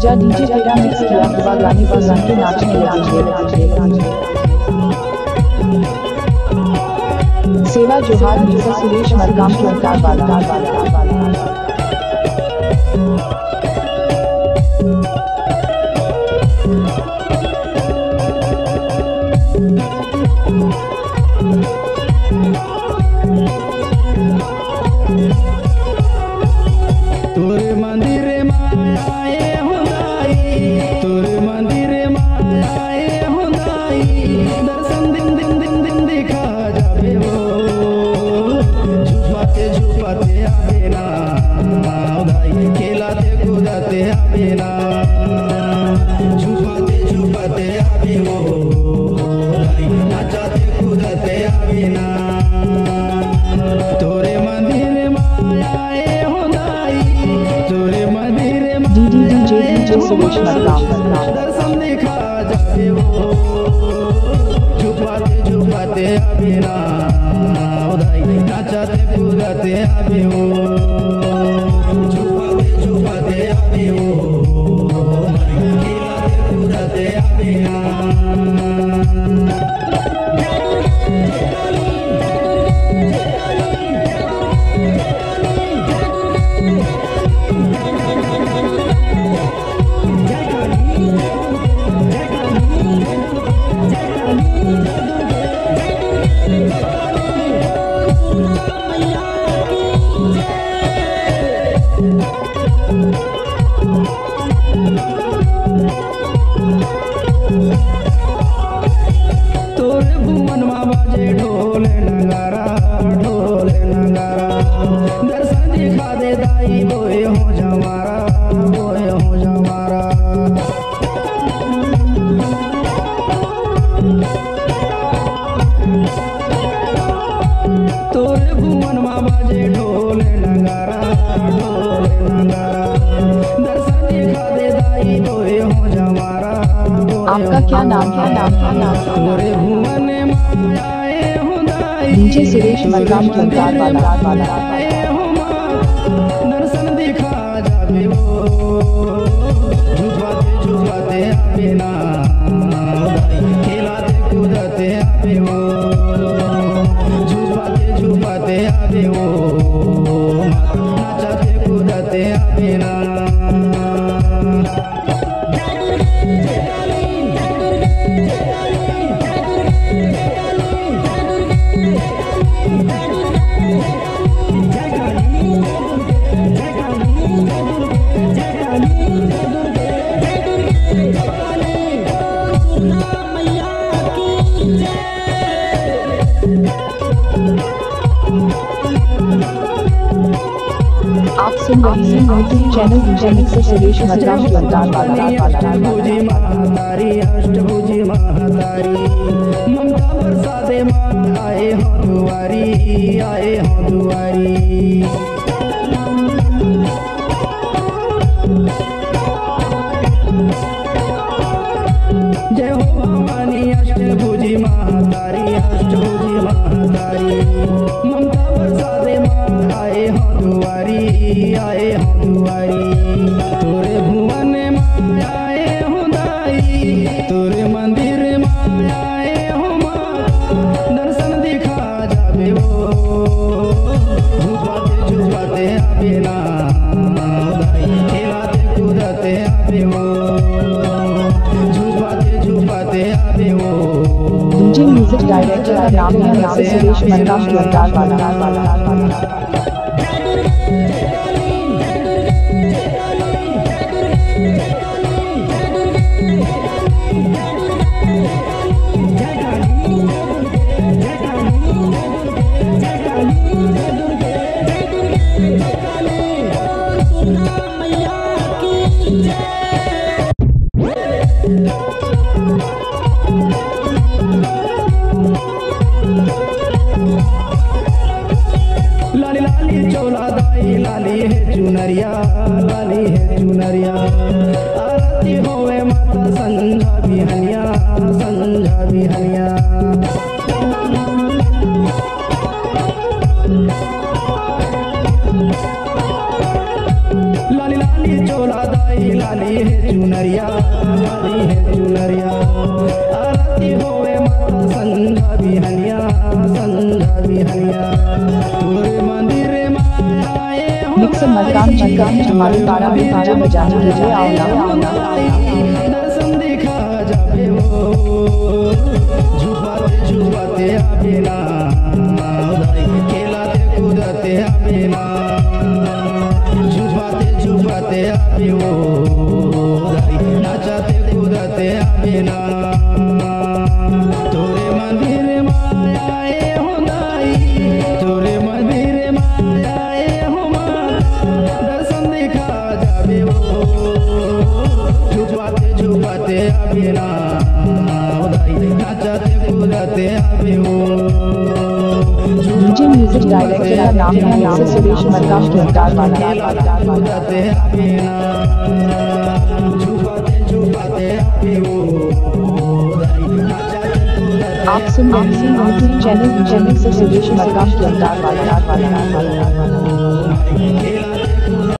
बजा डीजे तेरा मिक्स किया हुआ गाने पर सुन के नाचने लगे। सेवा जोहार मिर्जा सुरेश मरकाम के अंकार वाला। तोरे मंदिर मायाए हुदाई, तोरे मंदिर मायाए हुदाई, दर्शन दिन दिन दिन दिन दिखा जाबे हो, झुपाते झुपाते आबे ना हुदाई, खेलाते कूदाते आबे ना, झुपाते झुपाते आबे हो हुदाई, नाचाते कूदाते आबे ना। तोरे मंदिर मायाए डीजे सुरेश मरकाम दर्शन दिखा जाबे हो, झुपाते झुपाते आबे ना हुदाई, नाचाते कूदाते आबे हो, झुपाते झुपाते आबे हो हुदाई, खेलाते कूदाते आबे ना। तोरे भुवन मा बाजे ढोल नगारा, ढोल नगारा, दर्शन दिखा दे दाई, बोए हो जमारा, बोए हो जमारा। तोरे भुवन मा बाजे ढोल नगारा, ढोल नगारा, दर्शन दिखा दे दाई, बोए हो जमारा। आपका क्या नाम है? तोरे भुवन मायाए हुदाई, डीजे सुरेश मरकाम के अंकार वाला। दर्शन दिखा जाबे हो, झुपाते झुपाते आबे ना हुदाई, खेलाते कूदाते आबे हो, झुपाते झुपाते आबे हो, नाचाते कूदाते आबे ना। आप सुन रहे हैं YouTube channel DJ Suresh Markam के अंकार वाला। अष्टभुजी महातारी, अष्टभुजी महातारी, ममता बरसाते माँ आए हो दुआरी, आए हो दुआरी। जय हो भवानी अष्टभुजी महातारी, अष्टभुजी महातारी, ममता बरसाते माँ आए हो दुआरी, आए हो दुआरी। तोरे भुवन मायाए हुदाई, तोरे मंदिर मायाए हो माँ, दर्शन दिखा जाबे हो, झुपाते झुपाते आबे ना हुदाई, खेलाते कूदाते आबे हो, झुपाते झुपाते आबे हो। डीजे म्यूजिक डायरेक्टर का नाम है सुरेश मरकाम के अंकार वाला। लाली लाली चोला दाई, लाली है चुनरिया, लाली है चुनरिया, आरती होवे माता संझा बिहनिया, संझा बिहनिया। लाली लाली लाली चोला दाई लाली है चुनरिया लाली है चुनरिया आरती होवे माता संझा बिहनिया तोरे मंदिर में आए हो मिक्सर मकान हमारे 12 में 5 बजाने के लिए आओ दर्शन दिखा जाबे वो झुपाते आबे ना खेलाते कूदते आबे ना झुपाते आबे वो नाचते कूदते आबे ना तोरे मंदिर में आए हो दाई तोरे मंदिर में आए हो माँ दर्शन दिखा जाबे वो झुपाते आबे ना नाचते कूदते आबे वो डीजे म्यूजिक डायरेक्टर का नाम है मिस्टर सुरेश मरकाम किरदार वाला कूदते आबे ना झुपाते आबे वो आप सुन रहे हैं YouTube channel mister Suresh Markam किरदार वाला